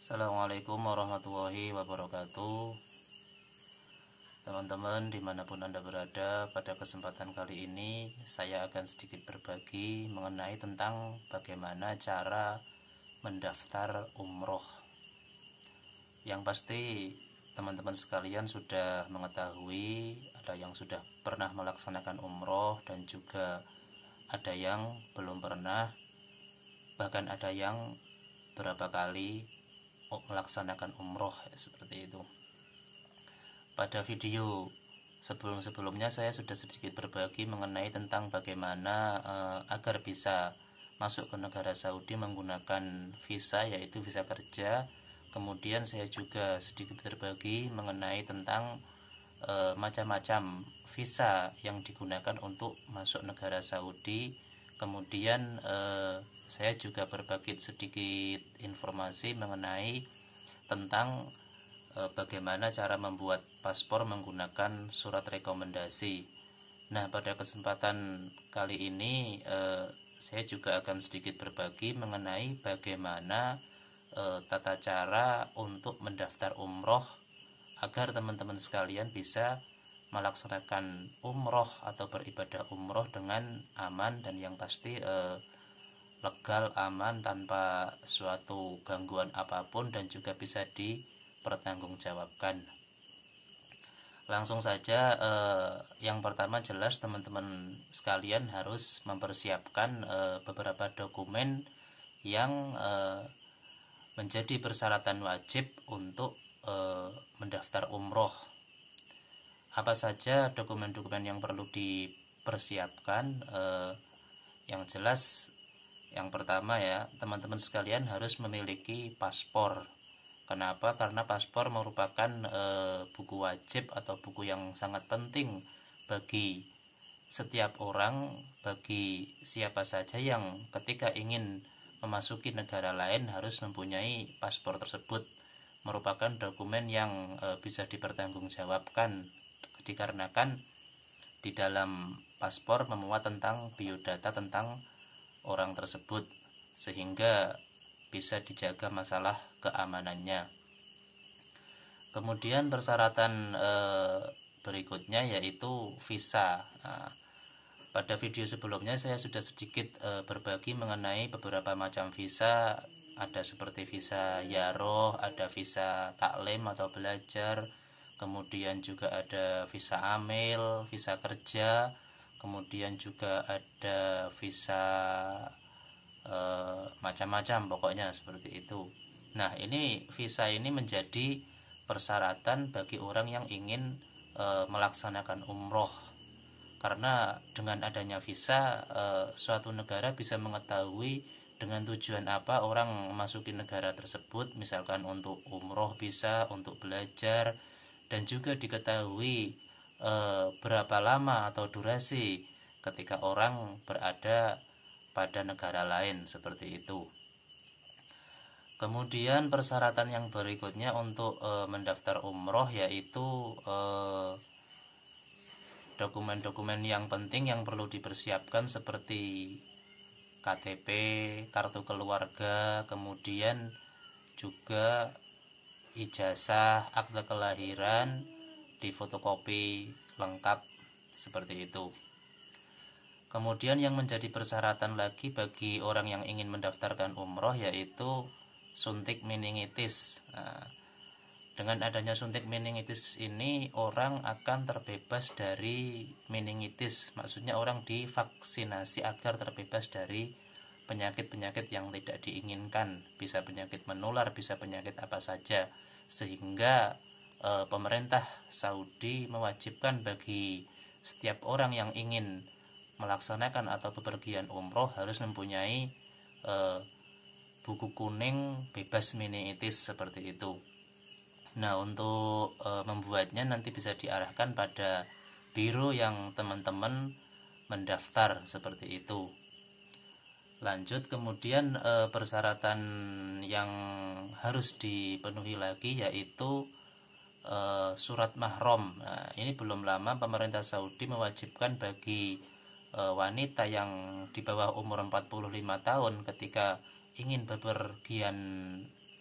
Assalamualaikum warahmatullahi wabarakatuh. Teman-teman dimanapun Anda berada, pada kesempatan kali ini saya akan sedikit berbagi mengenai tentang bagaimana cara mendaftar umroh. Yang pasti teman-teman sekalian sudah mengetahui, ada yang sudah pernah melaksanakan umroh dan juga ada yang belum pernah, bahkan ada yang berapa kali melaksanakan umroh, seperti itu. Pada video sebelum-sebelumnya saya sudah sedikit berbagi mengenai tentang bagaimana agar bisa masuk ke negara Saudi menggunakan visa, yaitu visa kerja. Kemudian saya juga sedikit berbagi mengenai tentang macam-macam visa yang digunakan untuk masuk negara Saudi. Kemudian saya juga berbagi sedikit informasi mengenai tentang bagaimana cara membuat paspor menggunakan surat rekomendasi. Nah, pada kesempatan kali ini saya juga akan sedikit berbagi mengenai bagaimana tata cara untuk mendaftar umroh agar teman-teman sekalian bisa melaksanakan umroh atau beribadah umroh dengan aman dan yang pasti legal, aman, tanpa suatu gangguan apapun dan juga bisa dipertanggungjawabkan. Langsung saja, yang pertama jelas teman-teman sekalian harus mempersiapkan beberapa dokumen yang menjadi persyaratan wajib untuk mendaftar umroh. Apa saja dokumen-dokumen yang perlu dipersiapkan? Yang jelas, yang pertama ya, teman-teman sekalian harus memiliki paspor. Kenapa? Karena paspor merupakan buku wajib atau buku yang sangat penting bagi setiap orang, bagi siapa saja yang ketika ingin memasuki negara lain harus mempunyai paspor tersebut. Merupakan dokumen yang bisa dipertanggungjawabkan dikarenakan di dalam paspor memuat tentang biodata tentang orang tersebut, sehingga bisa dijaga masalah keamanannya. Kemudian persyaratan berikutnya yaitu visa. Nah, pada video sebelumnya saya sudah sedikit berbagi mengenai beberapa macam visa. Ada seperti visa Yaroh, ada visa taklim atau belajar, kemudian juga ada visa amil, visa kerja, kemudian juga ada visa macam-macam, pokoknya seperti itu. Nah, ini visa ini menjadi persyaratan bagi orang yang ingin melaksanakan umroh, karena dengan adanya visa suatu negara bisa mengetahui dengan tujuan apa orang memasuki negara tersebut, misalkan untuk umroh bisa, untuk belajar, dan juga diketahui berapa lama atau durasi ketika orang berada pada negara lain, seperti itu. Kemudian persyaratan yang berikutnya untuk mendaftar umroh yaitu dokumen-dokumen yang penting yang perlu dipersiapkan seperti KTP, kartu keluarga, kemudian juga ijazah, akte kelahiran, difotokopi lengkap, seperti itu. Kemudian yang menjadi persyaratan lagi bagi orang yang ingin mendaftarkan umroh yaitu suntik meningitis. Nah, dengan adanya suntik meningitis ini orang akan terbebas dari meningitis. Maksudnya orang divaksinasi agar terbebas dari penyakit-penyakit yang tidak diinginkan. Bisa penyakit menular, bisa penyakit apa saja. Sehingga pemerintah Saudi mewajibkan bagi setiap orang yang ingin melaksanakan atau bepergian umroh harus mempunyai buku kuning bebas meningitis, seperti itu. Nah, untuk membuatnya nanti bisa diarahkan pada biro yang teman-teman mendaftar, seperti itu. Lanjut, kemudian persyaratan yang harus dipenuhi lagi yaitu surat mahram. Nah, ini belum lama pemerintah Saudi mewajibkan bagi wanita yang di bawah umur 45 tahun ketika ingin bepergian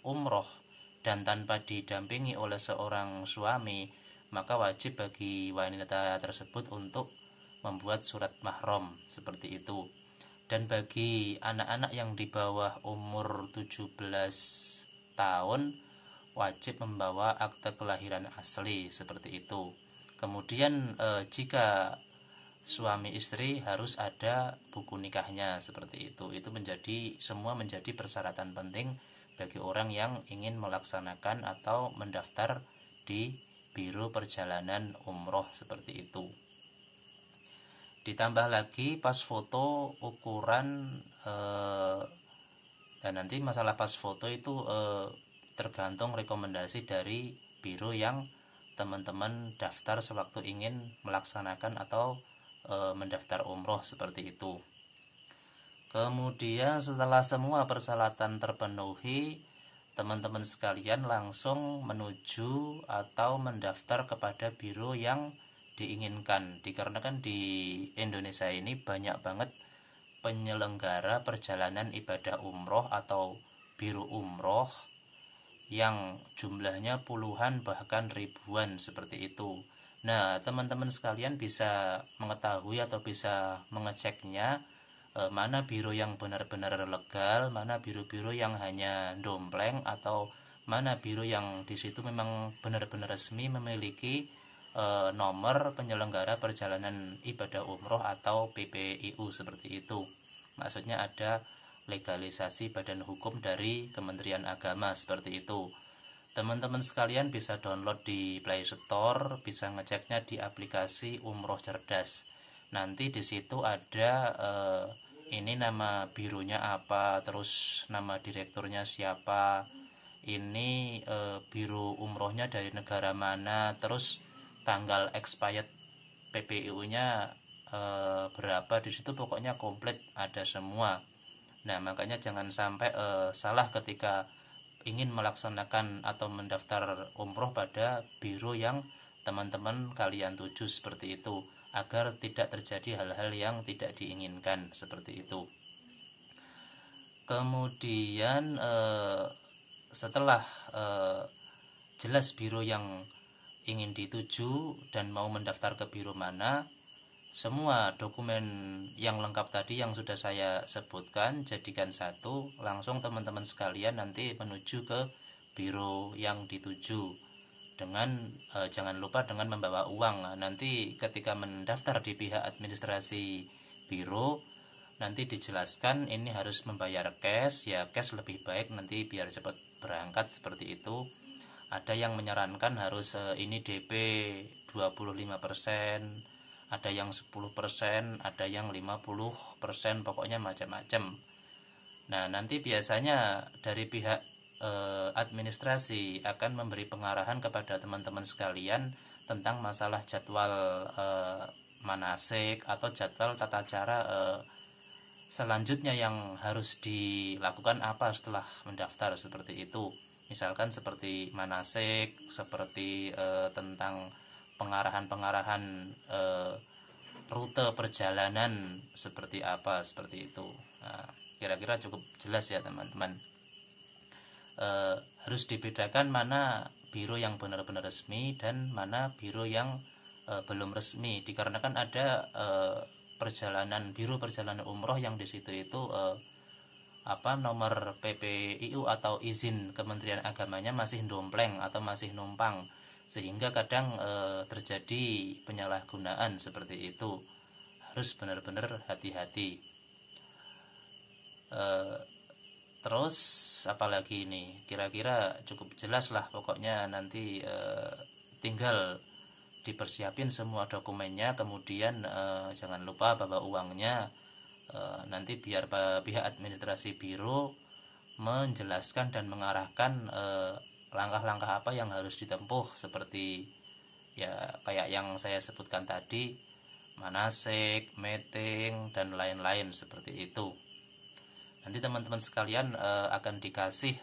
umroh dan tanpa didampingi oleh seorang suami, maka wajib bagi wanita tersebut untuk membuat surat mahram seperti itu. Dan bagi anak-anak yang di bawah umur 17 tahun wajib membawa akte kelahiran asli seperti itu. Kemudian jika suami istri harus ada buku nikahnya seperti itu. Itu semua menjadi persyaratan penting bagi orang yang ingin melaksanakan atau mendaftar di Biro Perjalanan Umroh seperti itu. Ditambah lagi pas foto ukuran dan nanti masalah pas foto itu tergantung rekomendasi dari biro yang teman-teman daftar sewaktu ingin melaksanakan atau mendaftar umroh seperti itu. Kemudian setelah semua persyaratan terpenuhi, teman-teman sekalian langsung menuju atau mendaftar kepada biro yang diinginkan. Dikarenakan di Indonesia ini banyak banget penyelenggara perjalanan ibadah umroh atau biro umroh yang jumlahnya puluhan bahkan ribuan seperti itu. Nah, teman-teman sekalian bisa mengetahui atau bisa mengeceknya mana biro yang benar-benar legal, mana biro-biro yang hanya dompleng, atau mana biro yang di situ memang benar-benar resmi memiliki nomor penyelenggara perjalanan ibadah umroh atau PPIU seperti itu. Maksudnya ada legalisasi badan hukum dari Kementerian Agama seperti itu. Teman-teman sekalian bisa download di Play Store, bisa ngeceknya di aplikasi Umroh Cerdas. Nanti di situ ada ini nama bironya apa, terus nama direkturnya siapa, ini biro umrohnya dari negara mana, terus tanggal expired PPIU-nya berapa, di situ pokoknya komplit ada semua. Nah, makanya jangan sampai salah ketika ingin melaksanakan atau mendaftar umroh pada biro yang teman-teman kalian tuju seperti itu, agar tidak terjadi hal-hal yang tidak diinginkan seperti itu. Kemudian setelah jelas biro yang ingin dituju dan mau mendaftar ke biro mana, semua dokumen yang lengkap tadi yang sudah saya sebutkan jadikan satu, langsung teman-teman sekalian nanti menuju ke biro yang dituju dengan jangan lupa dengan membawa uang. Nah, nanti ketika mendaftar di pihak administrasi biro nanti dijelaskan ini harus membayar cash, ya cash lebih baik nanti biar cepat berangkat seperti itu. Ada yang menyarankan harus ini DP 25%, ada yang 10%, ada yang 50%, pokoknya macam-macam. Nah, nanti biasanya dari pihak administrasi akan memberi pengarahan kepada teman-teman sekalian tentang masalah jadwal manasik atau jadwal tata cara selanjutnya yang harus dilakukan apa setelah mendaftar seperti itu. Misalkan seperti manasik, seperti tentang pengarahan-pengarahan rute perjalanan seperti apa, seperti itu. Nah, kira-kira cukup jelas ya teman-teman. Harus dibedakan mana biro yang benar-benar resmi dan mana biro yang belum resmi, dikarenakan ada biro perjalanan umroh yang di situ itu nomor PPIU atau izin Kementerian Agamanya masih dompleng atau masih numpang, sehingga kadang terjadi penyalahgunaan seperti itu. Harus benar-benar hati-hati. Terus apalagi ini, kira-kira cukup jelas lah pokoknya. Nanti tinggal dipersiapin semua dokumennya, kemudian jangan lupa bawa uangnya. Nanti biar pihak administrasi biro menjelaskan dan mengarahkan langkah-langkah apa yang harus ditempuh, seperti ya kayak yang saya sebutkan tadi, manasik, meeting, dan lain-lain seperti itu. Nanti teman-teman sekalian akan dikasih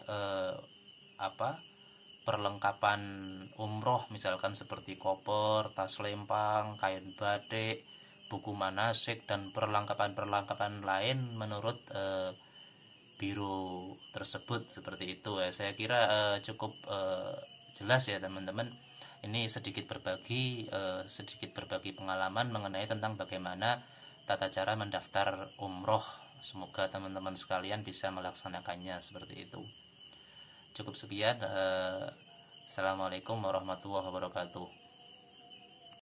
perlengkapan umroh, misalkan seperti koper, tas lempang, kain batik, buku manasik, dan perlengkapan-perlengkapan lain menurut biro tersebut seperti itu ya. Saya kira cukup jelas ya teman-teman. Ini sedikit berbagi pengalaman mengenai tentang bagaimana tata cara mendaftar umroh. Semoga teman-teman sekalian bisa melaksanakannya seperti itu. Cukup sekian. Assalamualaikum warahmatullahi wabarakatuh.